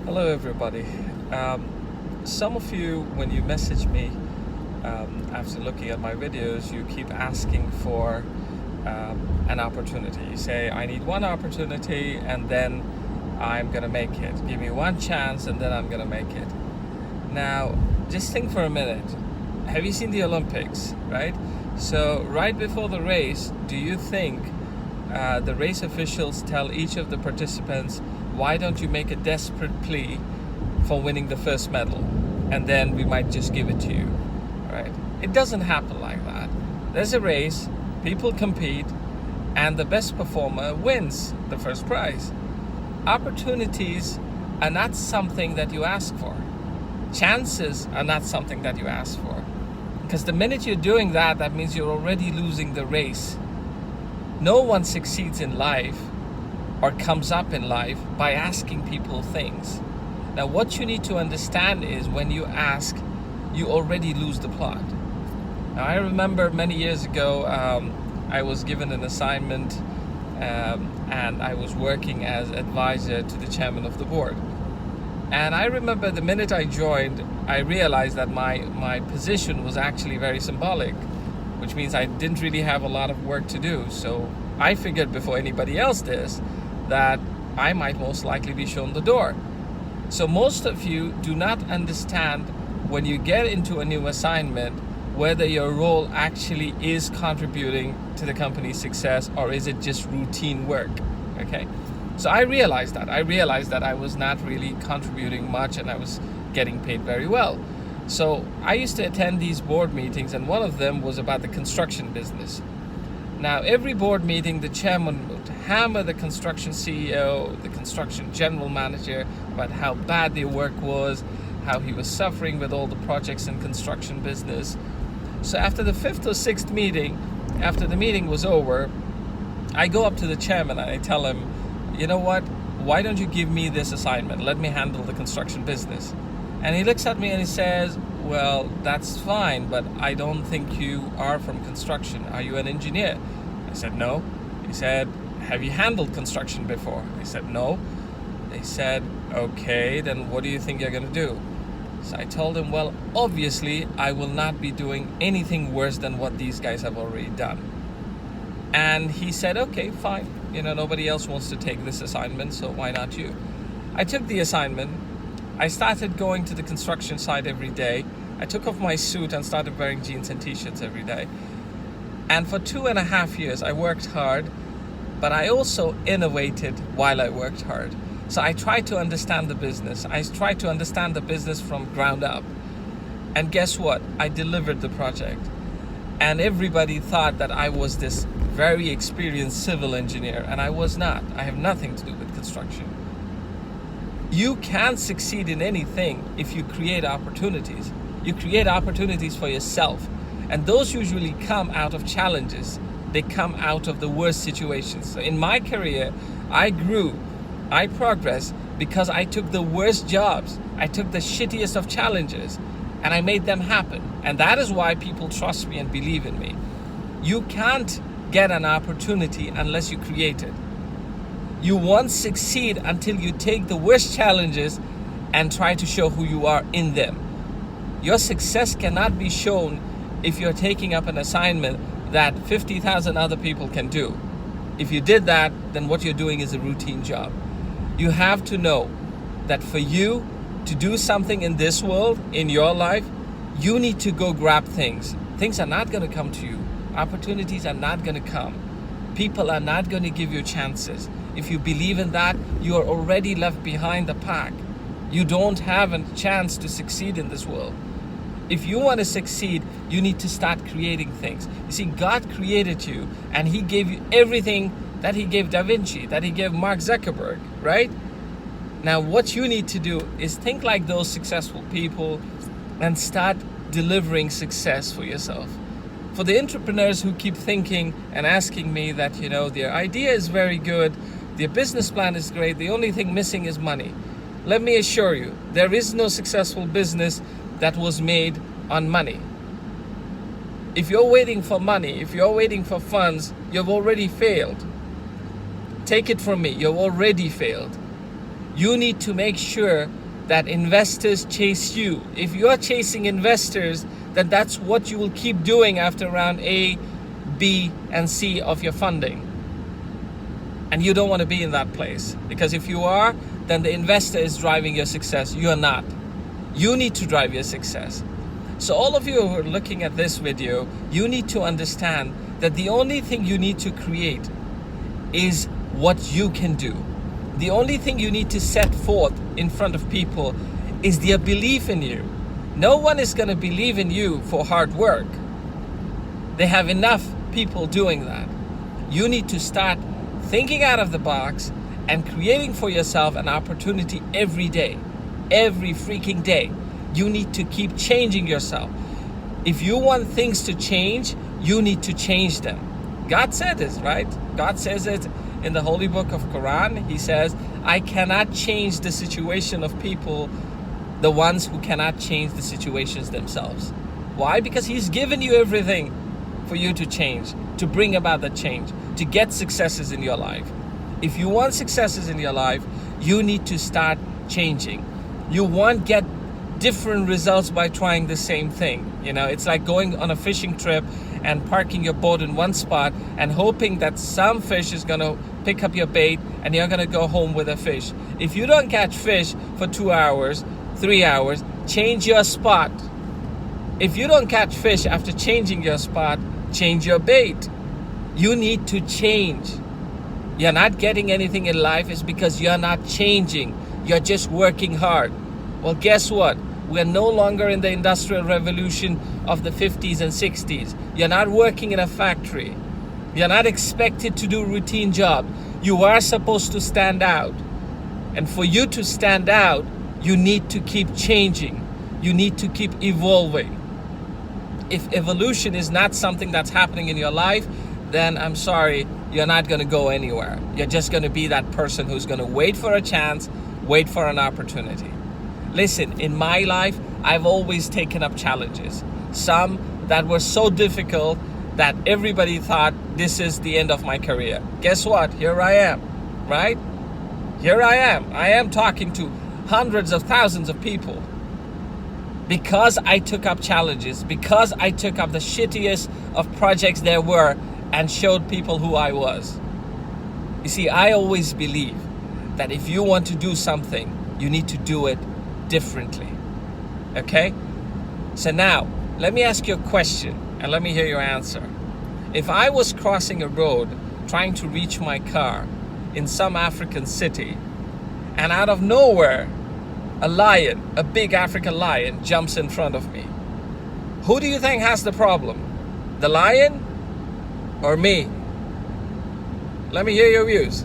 Hello, everybody. Some of you, when you message me after looking at my videos, you keep asking for an opportunity. You say, I need one opportunity and then I'm going to make it. Give me one chance and then I'm going to make it. Now, just think for a minute. Have you seen the Olympics, right? So, right before the race, do you think the race officials tell each of the participants, why don't you make a desperate plea for winning the first medal? And then we might just give it to you, right? It doesn't happen like that. There's a race, people compete, and the best performer wins the first prize. Opportunities are not something that you ask for. Chances are not something that you ask for. Because the minute you're doing that, that means you're already losing the race. No one succeeds in life or comes up in life by asking people things. Now, what you need to understand is when you ask, you already lose the plot. Now, I remember many years ago, I was given an assignment and I was working as advisor to the chairman of the board. And I remember the minute I joined, I realized that my position was actually very symbolic, which means I didn't really have a lot of work to do. So I figured before anybody else does that I might most likely be shown the door. So most of you do not understand when you get into a new assignment whether your role actually is contributing to the company's success or is it just routine work, okay? So I realized that. I was not really contributing much and I was getting paid very well. So I used to attend these board meetings and one of them was about the construction business. Now, every board meeting, the chairman would hammer the construction CEO, the construction general manager about how bad their work was, how he was suffering with all the projects in construction business. So after the fifth or sixth meeting, after the meeting was over, I go up to the chairman and I tell him, you know what, why don't you give me this assignment? Let me handle the construction business. And he looks at me and he says, well, that's fine, but I don't think you are from construction. Are you an engineer? I said, no. He said, have you handled construction before? I said, no. He said, okay, then what do you think you're going to do? So I told him, well, obviously, I will not be doing anything worse than what these guys have already done. And he said, okay, fine. Nobody else wants to take this assignment, so why not you? I took the assignment. I started going to the construction site every day. I took off my suit and started wearing jeans and t-shirts every day. And for 2.5 years, I worked hard, but I also innovated while I worked hard. So I tried to understand the business. I tried to understand the business from ground up. And guess what? I delivered the project. And everybody thought that I was this very experienced civil engineer, and I was not. I have nothing to do with construction. You can succeed in anything if you create opportunities. You create opportunities for yourself. And those usually come out of challenges. They come out of the worst situations. So in my career, I grew, I progressed because I took the worst jobs. I took the shittiest of challenges and I made them happen. And that is why people trust me and believe in me. You can't get an opportunity unless you create it. You won't succeed until you take the worst challenges and try to show who you are in them. Your success cannot be shown if you're taking up an assignment that 50,000 other people can do. If you did that, then what you're doing is a routine job. You have to know that for you to do something in this world, in your life, you need to go grab things. Things are not going to come to you. Opportunities are not going to come. People are not going to give you chances. If you believe in that, you are already left behind the pack. You don't have a chance to succeed in this world. If you want to succeed, you need to start creating things. You see, God created you and He gave you everything that He gave Da Vinci, that He gave Mark Zuckerberg, right? Now, what you need to do is think like those successful people and start delivering success for yourself. For the entrepreneurs who keep thinking and asking me that, their idea is very good, their business plan is great, the only thing missing is money. Let me assure you, there is no successful business that was made on money. If you're waiting for money, if you're waiting for funds, you've already failed. Take it from me, you've already failed. You need to make sure that investors chase you. If you're chasing investors, then that's what you will keep doing after round A, B, and C of your funding. And you don't want to be in that place, because if you are, then the investor is driving your success. You are not. You need to drive your success. So all of you who are looking at this video, you need to understand that the only thing you need to create is what you can do. The only thing you need to set forth in front of people is their belief in you. No one is going to believe in you for hard work. They have enough people doing that. You need to start thinking out of the box and creating for yourself an opportunity every day, every freaking day. You need to keep changing yourself. If you want things to change, you need to change them. God said this, right? God says it in the holy book of Quran. He says, I cannot change the situation of people, the ones who cannot change the situations themselves. Why? Because He's given you everything for you to change, to bring about the change, to get successes in your life. If you want successes in your life, you need to start changing. You won't get different results by trying the same thing. You know, it's like going on a fishing trip and parking your boat in one spot and hoping that some fish is gonna pick up your bait and you're gonna go home with a fish. If you don't catch fish for 2 hours, 3 hours, change your spot. If you don't catch fish after changing your spot, change your bait. You need to change. You're not getting anything in life is because you're not changing. You're just working hard. Well, guess what? We're no longer in the industrial revolution of the 50s and 60s. You're not working in a factory. You're not expected to do a routine job. You are supposed to stand out. And for you to stand out, you need to keep changing. You need to keep evolving. If evolution is not something that's happening in your life, then I'm sorry, you're not going to go anywhere. You're just going to be that person who's going to wait for a chance, wait for an opportunity. Listen, in my life, I've always taken up challenges. Some that were so difficult that everybody thought this is the end of my career. Guess what? Here I am, right? Here I am. I am talking to hundreds of thousands of people. Because I took up challenges, because I took up the shittiest of projects there were and showed people who I was. You see, I always believe that if you want to do something, you need to do it differently. Okay? So now, let me ask you a question and let me hear your answer. If I was crossing a road trying to reach my car in some African city, and out of nowhere, a lion, a big African lion, jumps in front of me, who do you think has the problem? The lion or me? Let me hear your views.